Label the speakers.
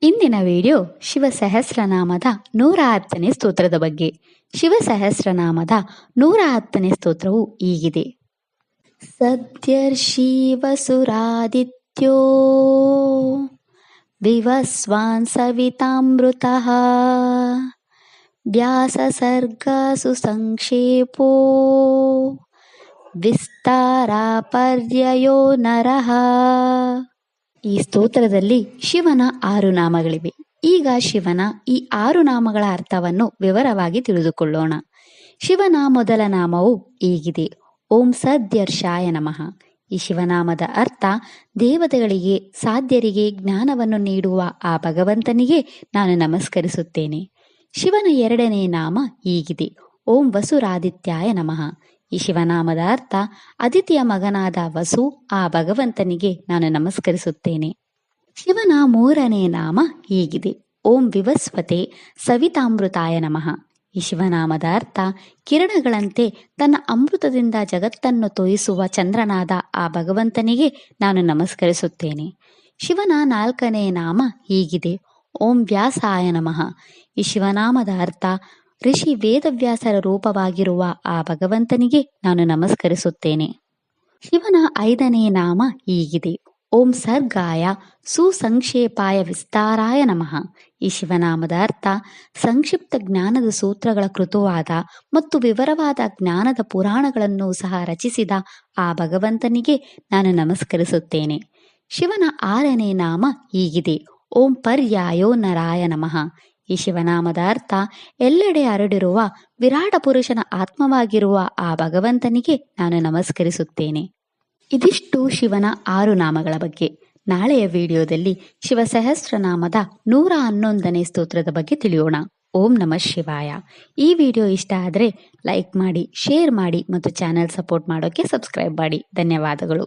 Speaker 1: ಇಂದಿನ ವಿಡಿಯೋ ಶಿವ ಸಹಸ್ರನಾಮದ 110ನೇ ಸ್ತೋತ್ರದ ಬಗ್ಗೆ. ಶಿವ ಸಹಸ್ರನಾಮದ 110ನೇ ಸ್ತೋತ್ರವು ಹೀಗಿದೆ. ಸದ್ಯರ್ಷಿವಸುರಾದಿತ್ಯೋ ವಿವಸ್ವಾನ್ ಸವಿತಾಮೃತಃ ವ್ಯಾಸಸರ್ಗಸು ಸಂಕ್ಷೇಪೋ ವಿಸ್ತಾರಾಪರ್ಯಯೋ ನರಃ. ಈ ಸ್ತೋತ್ರದಲ್ಲಿ ಶಿವನ 6 ನಾಮಗಳಿವೆ. ಈಗ ಶಿವನ ಈ 6 ನಾಮಗಳ ಅರ್ಥವನ್ನು ವಿವರವಾಗಿ ತಿಳಿದುಕೊಳ್ಳೋಣ. ಶಿವನ ಮೊದಲ ನಾಮವು ಹೀಗಿದೆ: ಓಂ ಸದ್ಯರ್ಷಾಯ ನಮಃ. ಈ ಶಿವನಾಮದ ಅರ್ಥ ದೇವತೆಗಳಿಗೆ, ಸಾಧ್ಯರಿಗೆ ಜ್ಞಾನವನ್ನು ನೀಡುವ ಆ ಭಗವಂತನಿಗೆ ನಾನು ನಮಸ್ಕರಿಸುತ್ತೇನೆ. ಶಿವನ 2ನೇ ನಾಮ ಹೀಗಿದೆ: ಓಂ ವಸುರಾದಿತ್ಯಾಯ ನಮಃ. ಈ ಶಿವನಾಮದ ಅರ್ಥ ಅದಿತಿಯ ಮಗನಾದ ವಸು, ಆ ಭಗವಂತನಿಗೆ ನಾನು ನಮಸ್ಕರಿಸುತ್ತೇನೆ. ಶಿವನ 3ನೇ ನಾಮ ಹೀಗಿದೆ: ಓಂ ವಿವಸ್ವತೆ ಸವಿತಾಮೃತಾಯ ನಮಃ. ಈ ಶಿವನಾಮದ ಅರ್ಥ ಕಿರಣಗಳಂತೆ ತನ್ನ ಅಮೃತದಿಂದ ಜಗತ್ತನ್ನು ತೋಯಿಸುವ ಚಂದ್ರನಾದ ಆ ಭಗವಂತನಿಗೆ ನಾನು ನಮಸ್ಕರಿಸುತ್ತೇನೆ. ಶಿವನ 4ನೇ ನಾಮ ಹೀಗಿದೆ: ಓಂ ವ್ಯಾಸಾಯ ನಮಃ. ಈ ಶಿವನಾಮದ ಅರ್ಥ ಋಷಿ ವೇದವ್ಯಾಸರ ರೂಪವಾಗಿರುವ ಆ ಭಗವಂತನಿಗೆ ನಾನು ನಮಸ್ಕರಿಸುತ್ತೇನೆ. ಶಿವನ 5ನೇ ನಾಮ ಹೀಗಿದೆ: ಓಂ ಸರ್ಗಾಯ ಸುಸಂಕ್ಷೇಪಾಯ ವಿಸ್ತಾರಾಯ ನಮಃ. ಈ ಶಿವನಾಮದ ಅರ್ಥ ಸಂಕ್ಷಿಪ್ತ ಜ್ಞಾನದ ಸೂತ್ರಗಳ ಕೃತುವಾದ ಮತ್ತು ವಿವರವಾದ ಜ್ಞಾನದ ಪುರಾಣಗಳನ್ನು ಸಹ ರಚಿಸಿದ ಆ ಭಗವಂತನಿಗೆ ನಾನು ನಮಸ್ಕರಿಸುತ್ತೇನೆ. ಶಿವನ 6ನೇ ನಾಮ ಹೀಗಿದೆ: ಓಂ ಪರ್ಯಾಯೋ ನರಾಯ ನಮಃ. ಈ ಶಿವನಾಮದ ಅರ್ಥ ಎಲ್ಲೆಡೆ ಹರಡಿರುವ ವಿರಾಟ ಪುರುಷನ ಆತ್ಮವಾಗಿರುವ ಆ ಭಗವಂತನಿಗೆ ನಾನು ನಮಸ್ಕರಿಸುತ್ತೇನೆ. ಇದಿಷ್ಟು ಶಿವನ 6 ನಾಮಗಳ ಬಗ್ಗೆ. ನಾಳೆಯ ವಿಡಿಯೋದಲ್ಲಿ ಶಿವ ಸಹಸ್ರನಾಮದ 111ನೇ ಸ್ತೋತ್ರದ ಬಗ್ಗೆ ತಿಳಿಯೋಣ. ಓಂ ನಮಃ ಶಿವಾಯ. ಈ ವಿಡಿಯೋ ಇಷ್ಟ ಆದರೆ ಲೈಕ್ ಮಾಡಿ, ಶೇರ್ ಮಾಡಿ ಮತ್ತು ಚಾನೆಲ್ ಸಪೋರ್ಟ್ ಮಾಡೋಕ್ಕೆ ಸಬ್ಸ್ಕ್ರೈಬ್ ಮಾಡಿ. ಧನ್ಯವಾದಗಳು.